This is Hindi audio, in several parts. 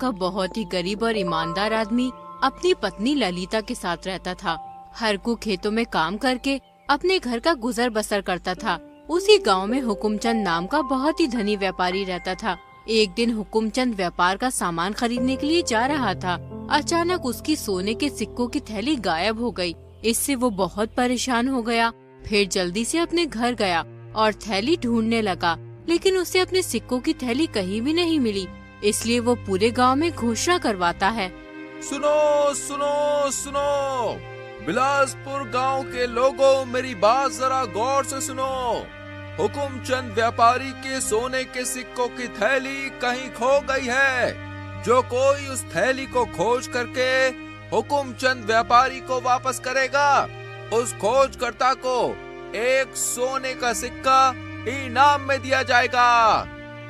का बहुत ही गरीब और ईमानदार आदमी अपनी पत्नी ललिता के साथ रहता था। हरकू खेतों में काम करके अपने घर का गुजर बसर करता था। उसी गांव में हुकुमचंद नाम का बहुत ही धनी व्यापारी रहता था। एक दिन हुकुमचंद व्यापार का सामान खरीदने के लिए जा रहा था। अचानक उसकी सोने के सिक्कों की थैली गायब हो गई। इससे वो बहुत परेशान हो गया। फिर जल्दी से अपने घर गया और थैली ढूंढने लगा, लेकिन उसे अपने सिक्कों की थैली कहीं भी नहीं मिली। इसलिए वो पूरे गांव में घोषणा करवाता है, सुनो सुनो सुनो, बिलासपुर गांव के लोगों, मेरी बात जरा गौर से सुनो। हुकुमचंद व्यापारी के सोने के सिक्कों की थैली कहीं खो गई है। जो कोई उस थैली को खोज करके हुकुमचंद व्यापारी को वापस करेगा, उस खोजकर्ता को एक सोने का सिक्का इनाम में दिया जाएगा।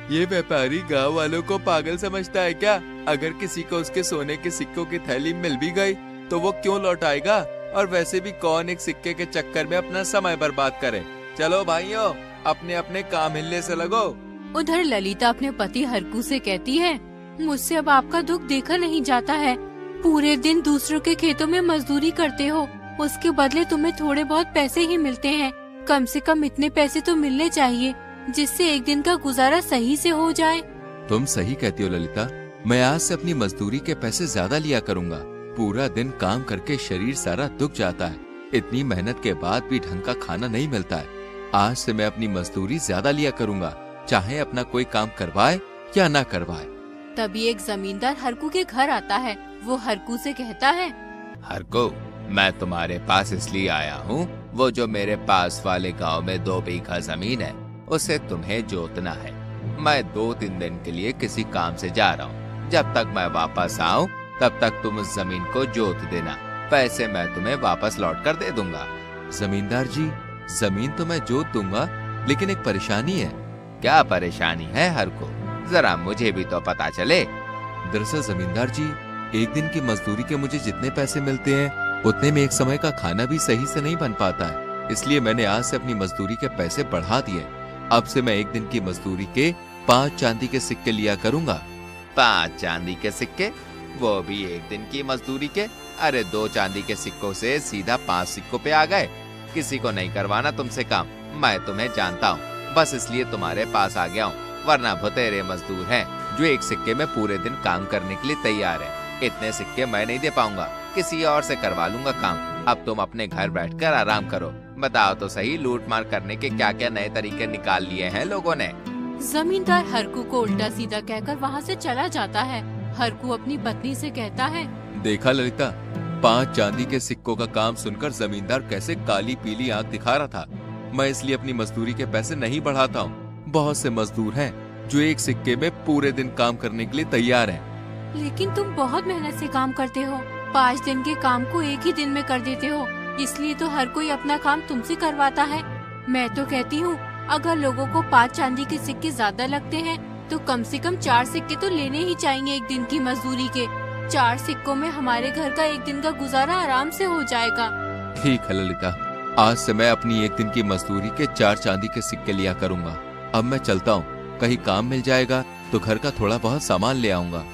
ये व्यापारी गांव वालों को पागल समझता है क्या? अगर किसी को उसके सोने के सिक्कों की थैली मिल भी गई तो वो क्यों लौटाएगा? और वैसे भी कौन एक सिक्के के चक्कर में अपना समय बर्बाद करे। चलो भाइयों, अपने अपने काम हिलने से लगो। उधर ललिता अपने पति हरकू से कहती है, मुझसे अब आपका दुख देखा नहीं जाता है। पूरे दिन दूसरों के खेतों में मजदूरी करते हो, उसके बदले तुम्हें थोड़े बहुत पैसे ही मिलते हैं। कम से कम इतने पैसे तो मिलने चाहिए जिससे एक दिन का गुजारा सही से हो जाए। तुम सही कहती हो ललिता, मैं आज से अपनी मजदूरी के पैसे ज्यादा लिया करूँगा। पूरा दिन काम करके शरीर सारा दुख जाता है। इतनी मेहनत के बाद भी ढंग का खाना नहीं मिलता है। आज से मैं अपनी मजदूरी ज्यादा लिया करूँगा, चाहे अपना कोई काम करवाए या ना करवाए। तभी एक जमींदार हरकू के घर आता है। वो हरकू से कहता है, हरकू, मैं तुम्हारे पास इसलिए आया हूँ, वो जो मेरे पास वाले गांव में 2 बीघा जमीन है, उसे तुम्हें जोतना है। मैं 2-3 दिन के लिए किसी काम से जा रहा हूँ। जब तक मैं वापस आऊँ तब तक तुम उस जमीन को जोत देना। पैसे मैं तुम्हें वापस लौट कर दे दूंगा। जमींदार जी, जमीन तो मैं जोत दूंगा, लेकिन एक परेशानी है। क्या परेशानी है हरकू? जरा मुझे भी तो पता चले। दरअसल जमींदार जी, एक दिन की मजदूरी के मुझे जितने पैसे मिलते हैं उतने में एक समय का खाना भी सही से नहीं बन पाता है। इसलिए मैंने आज से अपनी मजदूरी के पैसे बढ़ा दिए। अब से मैं एक दिन की मजदूरी के 5 चांदी के सिक्के लिया करूंगा। 5 चांदी के सिक्के? वो भी एक दिन की मजदूरी के? अरे 2 चांदी के सिक्कों से सीधा 5 सिक्कों पे आ गए। किसी को नहीं करवाना तुमसे काम। मैं तुम्हें जानता हूँ, बस इसलिए तुम्हारे पास आ गया हूँ। वरना भुतेरे मजदूर हैं जो एक सिक्के में पूरे दिन काम करने के लिए तैयार है। इतने सिक्के मैं नहीं दे पाऊंगा, किसी और से करवा लूंगा काम। अब तुम अपने घर बैठकर आराम करो। बताओ तो सही, लूट मार करने के क्या क्या नए तरीके निकाल लिए हैं लोगों ने। जमींदार हरकू को उल्टा सीधा कहकर वहाँ से चला जाता है। हरकू अपनी पत्नी से कहता है, देखा ललिता, 5 चांदी के सिक्कों का काम सुनकर जमींदार कैसे काली पीली आंख दिखा रहा था। मैं इसलिए अपनी मजदूरी के पैसे नहीं बढ़ाता हूँ। बहुत से मजदूर हैं जो एक सिक्के में पूरे दिन काम करने के लिए तैयार हैं। लेकिन तुम बहुत मेहनत से काम करते हो। 5 दिन के काम को एक ही दिन में कर देते हो, इसलिए तो हर कोई अपना काम तुमसे करवाता है। मैं तो कहती हूँ, अगर लोगों को 5 चांदी के सिक्के ज्यादा लगते हैं तो कम से कम 4 सिक्के तो लेने ही चाहिए एक दिन की मजदूरी के। 4 सिक्कों में हमारे घर का एक दिन का गुजारा आराम से हो जाएगा। ठीक है ललिता, आज से मैं अपनी एक दिन की मजदूरी के 4 चांदी के सिक्के लिया करूँगा। अब मैं चलता हूँ, कहीं काम मिल जाएगा तो घर का थोड़ा बहुत सामान ले आऊंगा।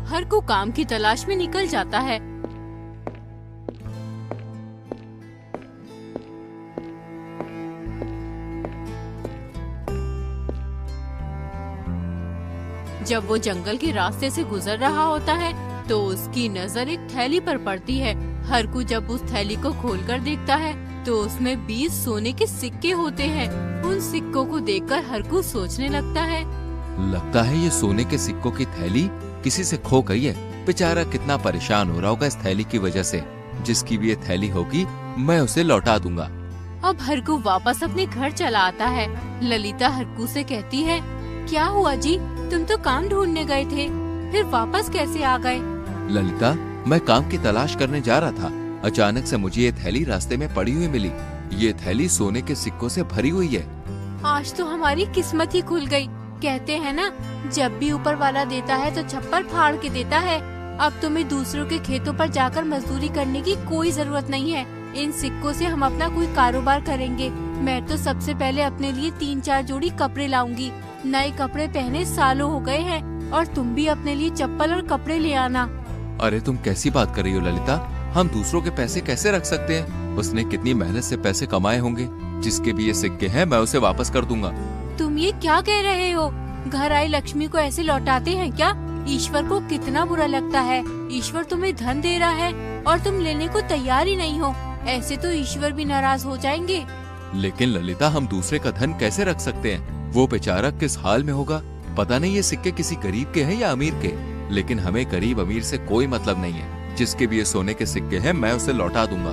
हरकू काम की तलाश में निकल जाता है। जब वो जंगल के रास्ते से गुजर रहा होता है तो उसकी नजर एक थैली पर पड़ती है। हरकू जब उस थैली को खोलकर देखता है तो उसमें 20 सोने के सिक्के होते हैं। उन सिक्कों को देखकर हरकू सोचने लगता है ये सोने के सिक्कों की थैली किसी से खो गई है। बेचारा कितना परेशान हो रहा होगा इस थैली की वजह से। जिसकी भी ये थैली होगी मैं उसे लौटा दूंगा। अब हरकू वापस अपने घर चला आता है। ललिता हरकू से कहती है, क्या हुआ जी, तुम तो काम ढूंढने गए थे, फिर वापस कैसे आ गए? ललिता, मैं काम की तलाश करने जा रहा था। अचानक से मुझे ये थैली रास्ते में पड़ी हुई मिली। ये थैली सोने के सिक्कों से भरी हुई है। आज तो हमारी किस्मत ही खुल गई। कहते हैं ना, जब भी ऊपर वाला देता है तो छप्पर फाड़ के देता है। अब तुम्हें दूसरों के खेतों पर जाकर मजदूरी करने की कोई जरूरत नहीं है। इन सिक्कों से हम अपना कोई कारोबार करेंगे। मैं तो सबसे पहले अपने लिए 3-4 जोड़ी कपड़े लाऊंगी। नए कपड़े पहने सालों हो गए हैं, और तुम भी अपने लिए चप्पल और कपड़े ले आना। अरे तुम कैसी बात कर रही हो ललिता, हम दूसरों के पैसे कैसे रख सकते हैं? उसने कितनी मेहनत से पैसे कमाए होंगे। जिसके भी ये सिक्के हैं मैं उसे वापस कर दूंगा। तुम ये क्या कह रहे हो? घर आई लक्ष्मी को ऐसे लौटाते हैं क्या? ईश्वर को कितना बुरा लगता है। ईश्वर तुम्हें धन दे रहा है और तुम लेने को तैयार ही नहीं हो। ऐसे तो ईश्वर भी नाराज हो जाएंगे। लेकिन ललिता, हम दूसरे का धन कैसे रख सकते हैं? वो बेचारा किस हाल में होगा, पता नहीं। ये सिक्के किसी गरीब के हैं या अमीर के, लेकिन हमें गरीब अमीर से कोई मतलब नहीं है। जिसके भी ये सोने के सिक्के हैं मैं उसे लौटा दूंगा।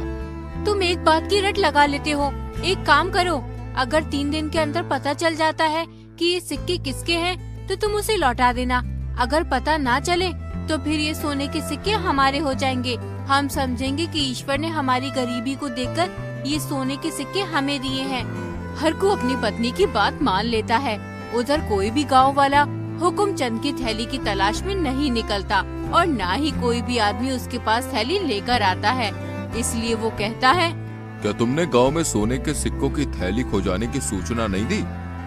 तुम एक बात की रट लगा लेते हो। एक काम करो, अगर 3 दिन के अंदर पता चल जाता है कि ये सिक्के किसके हैं तो तुम उसे लौटा देना। अगर पता ना चले तो फिर ये सोने के सिक्के हमारे हो जाएंगे। हम समझेंगे कि ईश्वर ने हमारी गरीबी को देखकर ये सोने के सिक्के हमें दिए हैं। हरकू अपनी पत्नी की बात मान लेता है। उधर कोई भी गांव वाला हुकुमचंद की थैली की तलाश में नहीं निकलता और ना ही कोई भी आदमी उसके पास थैली लेकर आता है। इसलिए वो कहता है, क्या तुमने गांव में सोने के सिक्कों की थैली खो जाने की सूचना नहीं दी?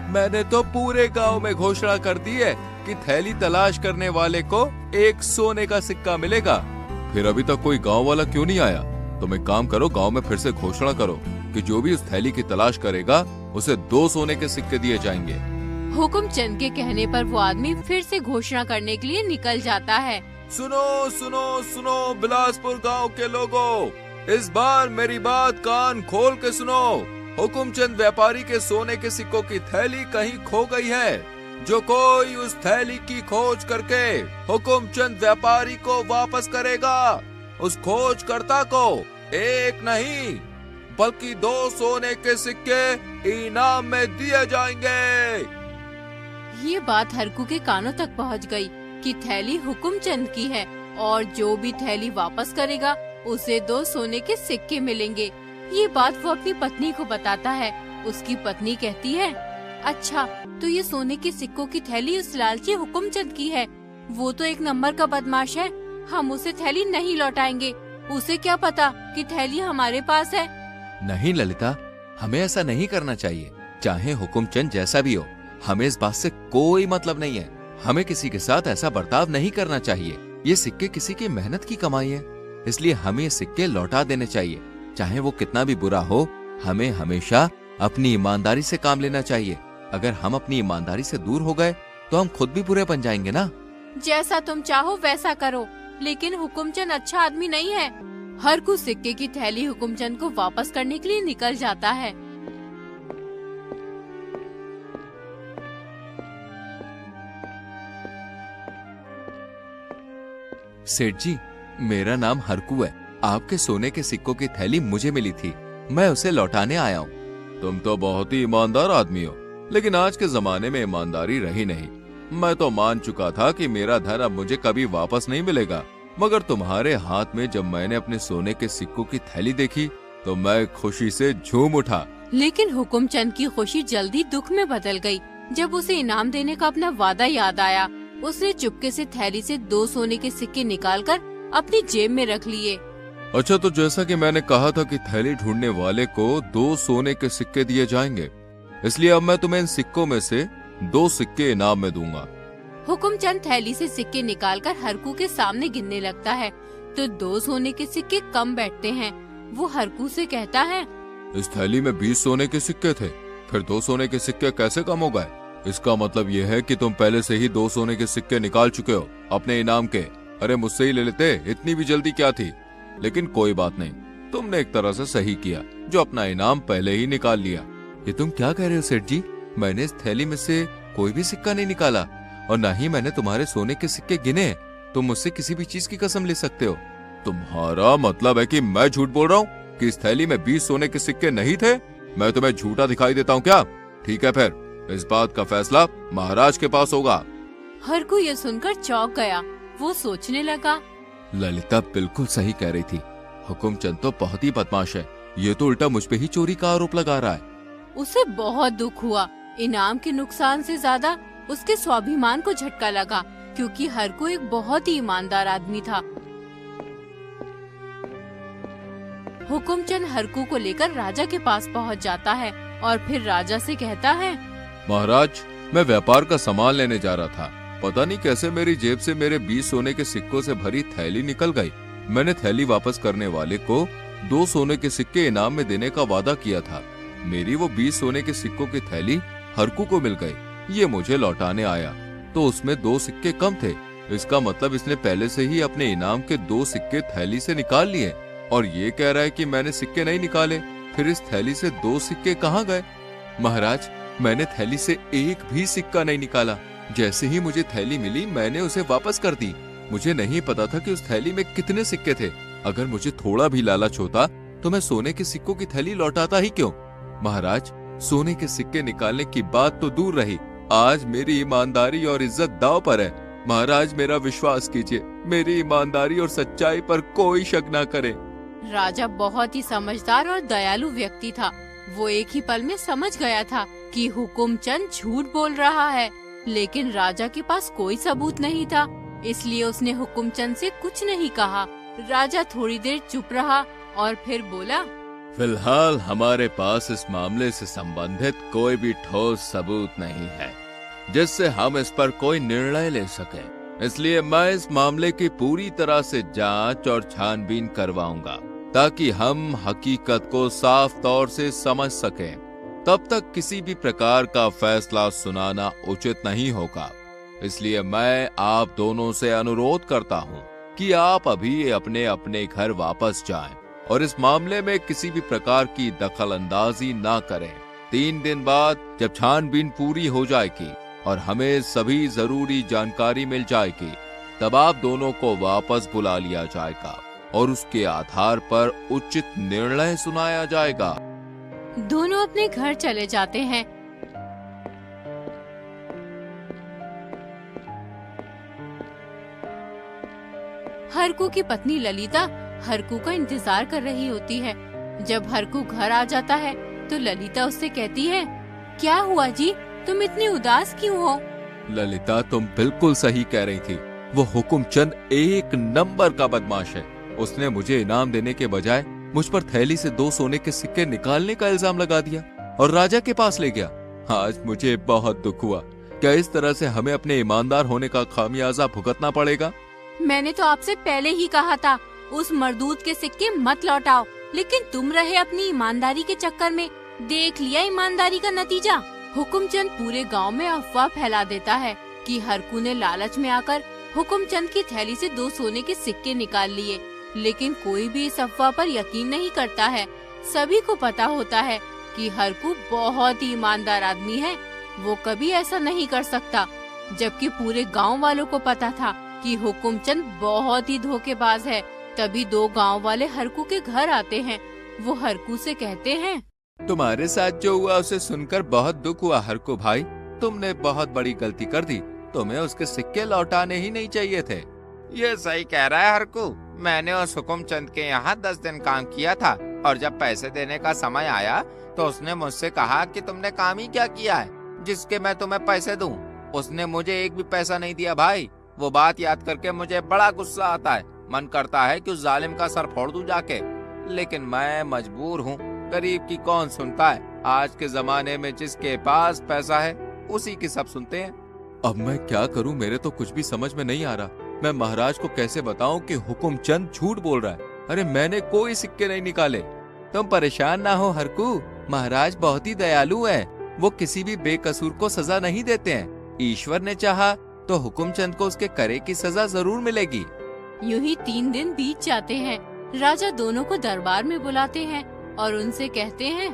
मैंने तो पूरे गांव में घोषणा कर दी है कि थैली तलाश करने वाले को 1 सोने का सिक्का मिलेगा। फिर अभी तक कोई गांव वाला क्यों नहीं आया? तुम एक काम करो, गांव में फिर से घोषणा करो कि जो भी उस थैली की तलाश करेगा उसे 2 सोने के सिक्के दिए जाएंगे। हुकुमचंद के कहने पर वो आदमी फिर से घोषणा करने के लिए निकल जाता है। सुनो सुनो सुनो बिलासपुर गांव के लोगों, इस बार मेरी बात कान खोल के सुनो। हुकुमचंद व्यापारी के सोने के सिक्कों की थैली कहीं खो गई है। जो कोई उस थैली की खोज करके हुकुमचंद व्यापारी को वापस करेगा, उस खोजकर्ता को 1 नहीं बल्कि 2 सोने के सिक्के इनाम में दिए जाएंगे। ये बात हरकू के कानों तक पहुंच गई कि थैली हुकुमचंद की है और जो भी थैली वापस करेगा उसे 2 सोने के सिक्के मिलेंगे। ये बात वो अपनी पत्नी को बताता है। उसकी पत्नी कहती है, अच्छा तो ये सोने के सिक्कों की थैली उस लालची हुकुमचंद की है। वो तो 1 नंबर का बदमाश है। हम उसे थैली नहीं लौटाएंगे। उसे क्या पता कि थैली हमारे पास है। नहीं ललिता, हमें ऐसा नहीं करना चाहिए। चाहे हुकुमचंद जैसा भी हो, हमें इस बात से कोई मतलब नहीं है। हमें किसी के साथ ऐसा बर्ताव नहीं करना चाहिए। ये सिक्के किसी की मेहनत की कमाई है, इसलिए हमें ये सिक्के लौटा देने चाहिए। चाहे वो कितना भी बुरा हो, हमें हमेशा अपनी ईमानदारी से काम लेना चाहिए। अगर हम अपनी ईमानदारी से दूर हो गए तो हम खुद भी बुरे बन जाएंगे ना। जैसा तुम चाहो वैसा करो, लेकिन हुकुमचंद अच्छा आदमी नहीं है। हरकू सिक्के की थैली हुकुमचंद को वापस करने के लिए निकल जाता है। सेठ जी, मेरा नाम हरकू है। आपके सोने के सिक्कों की थैली मुझे मिली थी, मैं उसे लौटाने आया हूँ। तुम तो बहुत ही ईमानदार आदमी हो, लेकिन आज के जमाने में ईमानदारी रही नहीं। मैं तो मान चुका था कि मेरा धन अब मुझे कभी वापस नहीं मिलेगा, मगर तुम्हारे हाथ में जब मैंने अपने सोने के सिक्कों की थैली देखी तो मैं खुशी से झूम उठा। लेकिन हुकुमचंद की खुशी जल्दी दुख में बदल गई जब उसे इनाम देने का अपना वादा याद आया। उसने चुपके से थैली से 2 सोने के सिक्के निकालकर अपनी जेब में रख लिए। अच्छा, तो जैसा कि मैंने कहा था कि थैली ढूंढने वाले को 2 सोने के सिक्के दिए जाएंगे, इसलिए अब मैं तुम्हें इन सिक्कों में से 2 सिक्के इनाम में दूंगा। हुकुमचंद थैली से सिक्के निकालकर हरकू के सामने गिनने लगता है तो 2 सोने के सिक्के कम बैठते हैं। वो हरकू से कहता है, इस थैली में 20 सोने के सिक्के थे, फिर 2 सोने के सिक्के कैसे कम हो गए? इसका मतलब ये है कि तुम पहले से ही 2 सोने के सिक्के निकाल चुके हो अपने इनाम के। अरे मुझसे ही ले लेते, इतनी भी जल्दी क्या थी? लेकिन कोई बात नहीं, तुमने एक तरह से सही किया जो अपना इनाम पहले ही निकाल लिया। ये तुम क्या कह रहे हो सेठ जी? मैंने इस थैली में से कोई भी सिक्का नहीं निकाला और न ही मैंने तुम्हारे सोने के सिक्के गिने। तुम मुझसे किसी भी चीज की कसम ले सकते हो। तुम्हारा मतलब है कि मैं झूठ बोल रहा हूँ कि इस थैली में 20 सोने के सिक्के नहीं थे? मैं तुम्हें झूठा दिखाई देता हूँ क्या? ठीक है, फिर इस बात का फैसला महाराज के पास होगा। हरकू ये सुनकर चौंक गया। वो सोचने लगा, ललिता बिल्कुल सही कह रही थी। हुकुमचंद तो बहुत ही बदमाश है, ये तो उल्टा मुझ पे ही चोरी का आरोप लगा रहा है। उसे बहुत दुख हुआ। इनाम के नुकसान से ज्यादा उसके स्वाभिमान को झटका लगा, क्योंकि हरकू एक बहुत ही ईमानदार आदमी था। हुकुमचंद हरकू को लेकर राजा के पास पहुंच जाता है और फिर राजा से कहता है, महाराज, मैं व्यापार का सामान लेने जा रहा था, पता नहीं कैसे मेरी जेब से मेरे 20 सोने के सिक्कों से भरी थैली निकल गई। मैंने थैली वापस करने वाले को 2 सोने के सिक्के इनाम में देने का वादा किया था। मेरी वो 20 सोने के सिक्कों की थैली हरकू को मिल गई। ये मुझे लौटाने आया तो उसमें 2 सिक्के कम थे। इसका मतलब इसने पहले से ही अपने इनाम के 2 सिक्के थैली से निकाल लिए और ये कह रहा है कि मैंने सिक्के नहीं निकाले। फिर इस थैली से 2 सिक्के कहाँ गए? महाराज, मैंने थैली से एक भी सिक्का नहीं निकाला। जैसे ही मुझे थैली मिली मैंने उसे वापस कर दी। मुझे नहीं पता था कि उस थैली में कितने सिक्के थे। अगर मुझे थोड़ा भी लालच होता तो मैं सोने के सिक्कों की थैली लौटाता ही क्यों? महाराज, सोने के सिक्के निकालने की बात तो दूर रही, आज मेरी ईमानदारी और इज्जत दांव पर है। महाराज, मेरा विश्वास कीजिए, मेरी ईमानदारी और सच्चाई पर कोई शक ना करे। राजा बहुत ही समझदार और दयालु व्यक्ति था। वो एक ही पल में समझ गया था कि हुकुमचंद झूठ बोल रहा है, लेकिन राजा के पास कोई सबूत नहीं था, इसलिए उसने हुकुमचंद से कुछ नहीं कहा। राजा थोड़ी देर चुप रहा और फिर बोला, फिलहाल हमारे पास इस मामले से संबंधित कोई भी ठोस सबूत नहीं है जिससे हम इस पर कोई निर्णय ले सकें। इसलिए मैं इस मामले की पूरी तरह से जांच और छानबीन करवाऊंगा ताकि हम हकीकत को साफ तौर से समझ सकें। तब तक किसी भी प्रकार का फैसला सुनाना उचित नहीं होगा। इसलिए मैं आप दोनों से अनुरोध करता हूं कि आप अभी अपने अपने घर वापस जाएं और इस मामले में किसी भी प्रकार की दखल अंदाजी ना करें। 3 दिन बाद जब छानबीन पूरी हो जाएगी और हमें सभी जरूरी जानकारी मिल जाएगी, तब आप दोनों को वापस बुला लिया जाएगा और उसके आधार पर उचित निर्णय सुनाया जाएगा। दोनों अपने घर चले जाते हैं। हरकू की पत्नी ललिता हरकू का इंतजार कर रही होती है। जब हरकू घर आ जाता है तो ललिता उससे कहती है, क्या हुआ जी, तुम इतनी उदास क्यों हो? ललिता, तुम बिल्कुल सही कह रही थी। वो हुकुमचंद एक नंबर का बदमाश है। उसने मुझे इनाम देने के बजाय मुझ पर थैली से 2 सोने के सिक्के निकालने का इल्जाम लगा दिया और राजा के पास ले गया। आज मुझे बहुत दुख हुआ। क्या इस तरह से हमें अपने ईमानदार होने का खामियाजा भुगतना पड़ेगा? मैंने तो आपसे पहले ही कहा था उस मरदूत के सिक्के मत लौटाओ, लेकिन तुम रहे अपनी ईमानदारी के चक्कर में। देख लिया ईमानदारी का नतीजा। हुकुमचंद पूरे गांव में अफवाह फैला देता है कि हरकू ने लालच में आकर हुकुमचंद की थैली से 2 सोने के सिक्के निकाल लिए, लेकिन कोई भी इस अफवाह पर यकीन नहीं करता है। सभी को पता होता है कि हरकू बहुत ही ईमानदार आदमी है, वो कभी ऐसा नहीं कर सकता। जबकि पूरे गांव वालों को पता था कि हुकुमचंद बहुत ही धोखेबाज है। तभी 2 गांव वाले हरकू के घर आते हैं। वो हरकू से कहते हैं, तुम्हारे साथ जो हुआ उसे सुनकर बहुत दुख हुआ हरकू भाई। तुमने बहुत बड़ी गलती कर दी। तुम्हें उसके सिक्के लौटाने ही नहीं चाहिए थे। ये सही कह रहा है हरकू। मैंने उस हुकुमचंद के यहाँ 10 दिन काम किया था और जब पैसे देने का समय आया तो उसने मुझसे कहा कि तुमने काम ही क्या किया है जिसके मैं तुम्हें पैसे दूं। उसने मुझे एक भी पैसा नहीं दिया भाई। वो बात याद करके मुझे बड़ा गुस्सा आता है। मन करता है कि उस जालिम का सर फोड़ दूं जाके, लेकिन मैं मजबूर हूँ। गरीब की कौन सुनता है? आज के जमाने में जिसके पास पैसा है उसी की सब सुनते हैं। अब मैं क्या करूं? मेरे तो कुछ भी समझ में नहीं आ रहा। मैं महाराज को कैसे बताऊं कि हुकुमचंद झूठ बोल रहा है? अरे मैंने कोई सिक्के नहीं निकाले। तुम परेशान ना हो हरकू, महाराज बहुत ही दयालु है। वो किसी भी बेकसूर को सजा नहीं देते हैं। ईश्वर ने चाहा तो हुकुमचंद को उसके करे की सजा जरूर मिलेगी। यूं ही 3 दिन बीत जाते हैं। राजा दोनों को दरबार में बुलाते हैं और उनसे कहते हैं,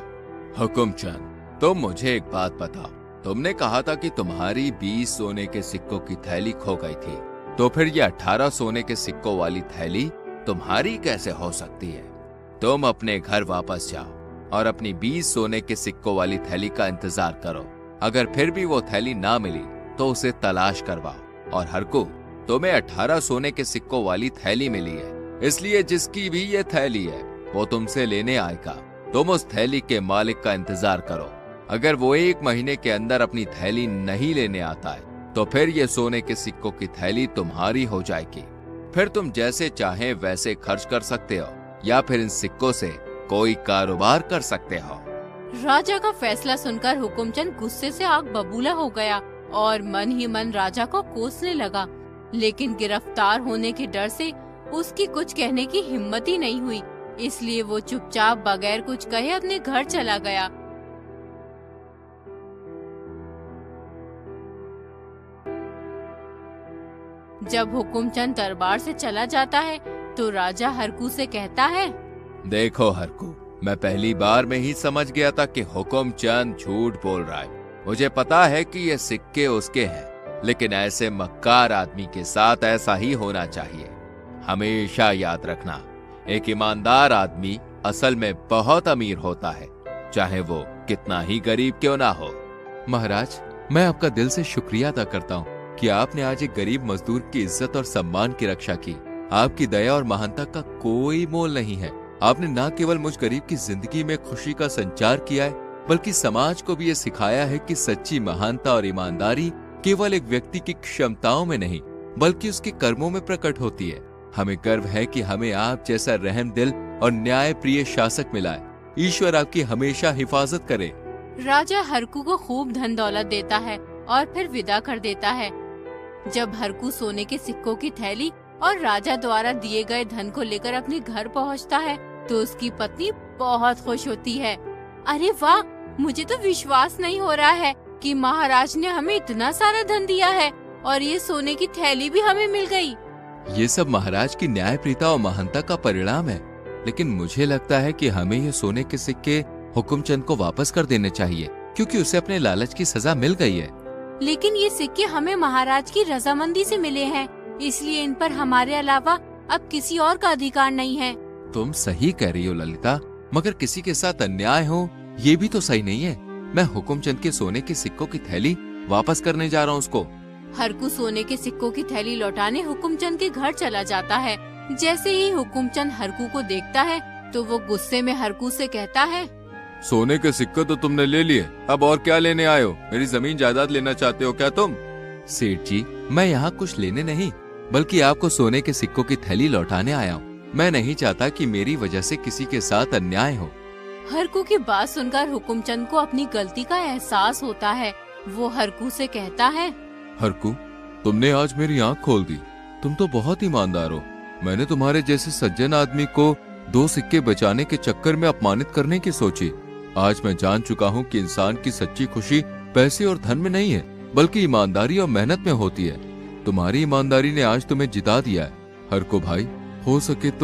हुकुमचंद, तुम मुझे एक बात बताओ। तुमने कहा था कि तुम्हारी 20 सोने के सिक्कों की थैली खो गई थी, तो फिर ये 18 सोने के सिक्कों वाली थैली तुम्हारी कैसे हो सकती है? तुम अपने घर वापस जाओ और अपनी 20 सोने के सिक्कों वाली थैली का इंतजार करो। अगर फिर भी वो थैली ना मिली तो उसे तलाश करवाओ। और हरकू, तुम्हें 18 सोने के सिक्कों वाली थैली मिली है, इसलिए जिसकी भी ये थैली है वो तुमसे लेने आएगा। तुम उस थैली के मालिक का इंतजार करो। अगर वो 1 महीने के अंदर अपनी थैली नहीं लेने आता है तो फिर ये सोने के सिक्कों की थैली तुम्हारी हो जाएगी। फिर तुम जैसे चाहे वैसे खर्च कर सकते हो या फिर इन सिक्कों से कोई कारोबार कर सकते हो। राजा का फैसला सुनकर हुकुमचंद गुस्से से आग बबूला हो गया और मन ही मन राजा को कोसने लगा, लेकिन गिरफ्तार होने के डर से उसकी कुछ कहने की हिम्मत ही नहीं हुई, इसलिए वो चुपचाप बगैर कुछ कहे अपने घर चला गया। जब हुकुमचंद दरबार से चला जाता है तो राजा हरकू से कहता है, देखो हरकू, मैं पहली बार में ही समझ गया था कि हुकुमचंद झूठ बोल रहा है। मुझे पता है कि ये सिक्के उसके हैं, लेकिन ऐसे मक्कार आदमी के साथ ऐसा ही होना चाहिए। हमेशा याद रखना, एक ईमानदार आदमी असल में बहुत अमीर होता है, चाहे वो कितना ही गरीब क्यों ना हो। महाराज, मैं आपका दिल से शुक्रिया अदा करता हूँ कि आपने आज एक गरीब मजदूर की इज्जत और सम्मान की रक्षा की। आपकी दया और महानता का कोई मोल नहीं है। आपने न केवल मुझ गरीब की जिंदगी में खुशी का संचार किया है, बल्कि समाज को भी ये सिखाया है कि सच्ची महानता और ईमानदारी केवल एक व्यक्ति की क्षमताओं में नहीं, बल्कि उसके कर्मों में प्रकट होती है। हमें गर्व है कि हमें आप जैसा रहम दिल और न्याय प्रिय शासक मिला है। ईश्वर आपकी हमेशा हिफाजत करे। राजा हरकू को खूब धन दौलत देता है और फिर विदा कर देता है। जब हरकू सोने के सिक्कों की थैली और राजा द्वारा दिए गए धन को लेकर अपने घर पहुंचता है तो उसकी पत्नी बहुत खुश होती है। अरे वाह, मुझे तो विश्वास नहीं हो रहा है कि महाराज ने हमें इतना सारा धन दिया है और ये सोने की थैली भी हमें मिल गई। ये सब महाराज की न्यायप्रियता और महानता का परिणाम है, लेकिन मुझे लगता है कि हमें ये सोने के सिक्के हुकुमचंद को वापस कर देने चाहिए, क्योंकि उसे अपने लालच की सजा मिल गई है। लेकिन ये सिक्के हमें महाराज की रजामंदी से मिले हैं, इसलिए इन पर हमारे अलावा अब किसी और का अधिकार नहीं है। तुम सही कह रही हो ललिता, मगर किसी के साथ अन्याय हो ये भी तो सही नहीं है। मैं हुकुमचंद के सोने के सिक्कों की थैली वापस करने जा रहा हूँ उसको। हरकू सोने के सिक्कों की थैली लौटाने हुकुमचंद के घर चला जाता है। जैसे ही हुकुमचंद हरकू को देखता है तो वो गुस्से में हरकू से कहता है, सोने के सिक्के तो तुमने ले लिए, अब और क्या लेने आए हो? मेरी जमीन जायदाद लेना चाहते हो क्या तुम? सेठ जी, मैं यहाँ कुछ लेने नहीं, बल्कि आपको सोने के सिक्कों की थैली लौटाने आया हूँ। मैं नहीं चाहता कि मेरी वजह से किसी के साथ अन्याय हो। हरकू की बात सुनकर हुकुमचंद को अपनी गलती का एहसास होता है। वो हरकू से कहता है, हरकू, तुमने आज मेरी आँख खोल दी। तुम तो बहुत ईमानदार हो। मैंने तुम्हारे जैसे सज्जन आदमी को 2 सिक्के बचाने के चक्कर में अपमानित करने की सोची। आज मैं जान चुका हूँ कि इंसान की सच्ची खुशी पैसे और धन में नहीं है, बल्कि ईमानदारी और मेहनत में होती है। तुम्हारी ईमानदारी ने आज तुम्हें जिता दिया है। हरकू भाई, हो सके तो